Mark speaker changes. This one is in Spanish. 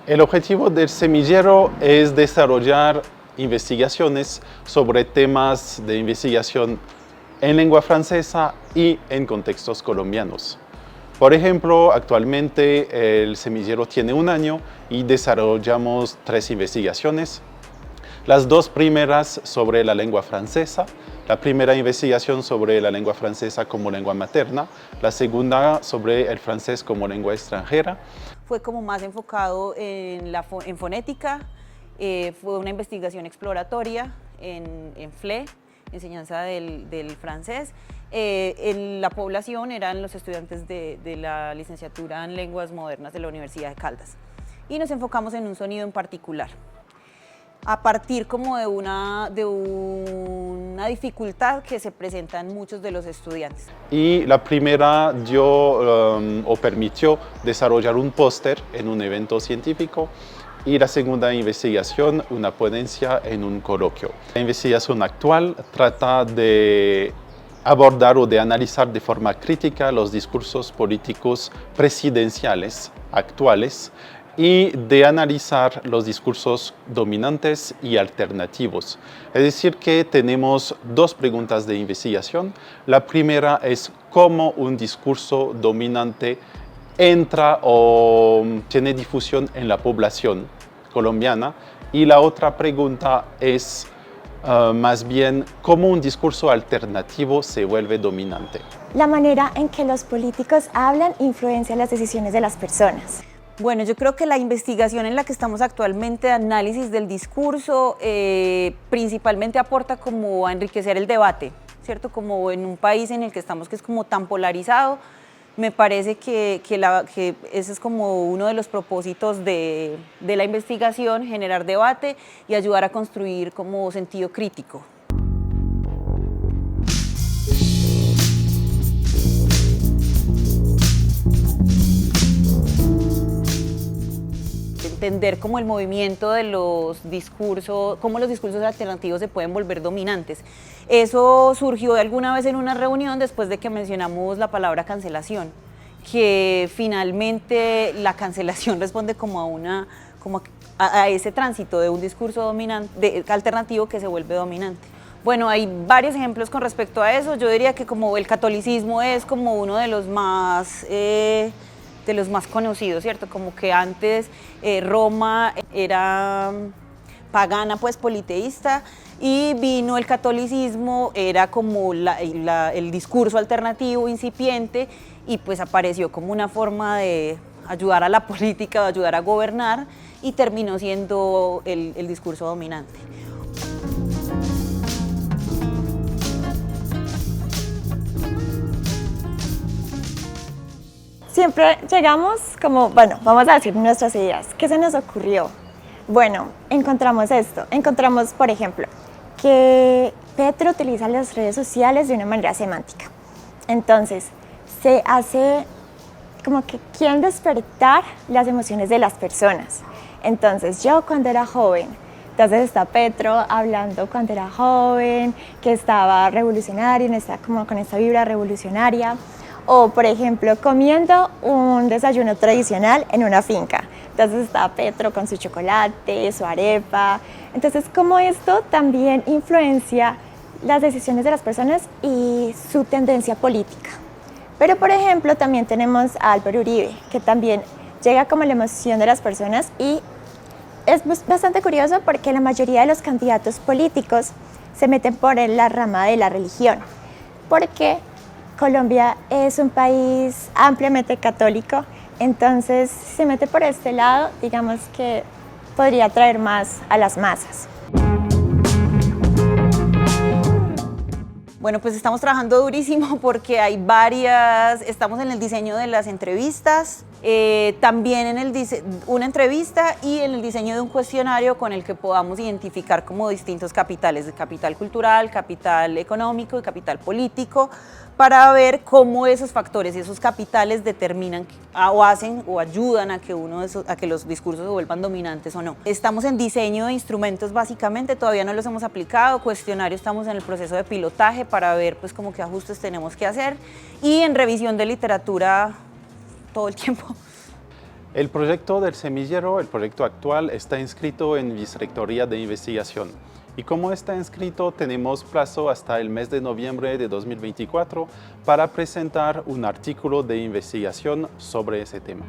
Speaker 1: El objetivo del semillero es desarrollar investigaciones sobre temas de investigación en lengua francesa y en contextos colombianos. Por ejemplo, actualmente el semillero tiene 1 año y desarrollamos 3 investigaciones. Las 2 primeras sobre la lengua francesa. La primera investigación sobre la lengua francesa como lengua materna, la segunda sobre el francés como lengua extranjera.
Speaker 2: Fue como más enfocado en fonética, fue una investigación exploratoria en FLE, enseñanza del francés. En la población eran los estudiantes de la licenciatura en lenguas modernas de la Universidad de Caldas. Y nos enfocamos en un sonido en particular, a partir como de una dificultad que se presenta en muchos de los estudiantes.
Speaker 1: Y la primera permitió desarrollar un póster en un evento científico y la segunda investigación, una ponencia en un coloquio. La investigación actual trata de abordar o de analizar de forma crítica los discursos políticos presidenciales actuales y de analizar los discursos dominantes y alternativos. Es decir, que tenemos 2 preguntas de investigación. La primera es cómo un discurso dominante entra o tiene difusión en la población colombiana, y la otra pregunta es más bien cómo un discurso alternativo se vuelve dominante.
Speaker 3: La manera en que los políticos hablan influencia las decisiones de las personas.
Speaker 2: Bueno, yo creo que la investigación en la que estamos actualmente de análisis del discurso principalmente aporta como a enriquecer el debate, ¿cierto? Como en un país en el que estamos que es como tan polarizado, me parece que ese es como uno de los propósitos de la investigación, generar debate y ayudar a construir como sentido crítico. Entender cómo el movimiento de los discursos, cómo los discursos alternativos se pueden volver dominantes. Eso surgió de alguna vez en una reunión después de que mencionamos la palabra cancelación, que finalmente la cancelación responde como a ese tránsito de un discurso dominante, alternativo que se vuelve dominante. Bueno, hay varios ejemplos con respecto a eso. Yo diría que como el catolicismo es como uno de los más conocidos, ¿cierto? Como que antes Roma era pagana, pues politeísta, y vino el catolicismo, era como el discurso alternativo incipiente, y pues apareció como una forma de ayudar a la política, de ayudar a gobernar, y terminó siendo el discurso dominante.
Speaker 3: Siempre llegamos como, bueno, vamos a decir nuestras ideas. ¿Qué se nos ocurrió? Bueno, encontramos esto. Encontramos, por ejemplo, que Petro utiliza las redes sociales de una manera semántica. Entonces, se hace como que quieren despertar las emociones de las personas. Entonces, yo cuando era joven, entonces está Petro hablando cuando era joven, que estaba revolucionario, está como con esta vibra revolucionaria. O, por ejemplo, comiendo un desayuno tradicional en una finca. Entonces está Petro con su chocolate, su arepa. Entonces, como esto también influencia las decisiones de las personas y su tendencia política. Pero, por ejemplo, también tenemos a Álvaro Uribe, que también llega como la emoción de las personas, y es bastante curioso porque la mayoría de los candidatos políticos se meten por la rama de la religión. Porque Colombia es un país ampliamente católico, entonces si se mete por este lado, digamos que podría atraer más a las masas.
Speaker 2: Bueno, pues estamos trabajando durísimo porque hay estamos en el diseño de las entrevistas, también en una entrevista y en el diseño de un cuestionario con el que podamos identificar como distintos capitales, de capital cultural, capital económico y capital político, para ver cómo esos factores y esos capitales determinan o hacen o ayudan a que los discursos se vuelvan dominantes o no. Estamos en diseño de instrumentos básicamente, todavía no los hemos aplicado, cuestionario estamos en el proceso de pilotaje para ver pues como qué ajustes tenemos que hacer, y en revisión de literatura todo el tiempo.
Speaker 1: El proyecto del semillero, el proyecto actual, está inscrito en Vicerrectoría de Investigación. Y como está inscrito, tenemos plazo hasta el mes de noviembre de 2024 para presentar un artículo de investigación sobre ese tema.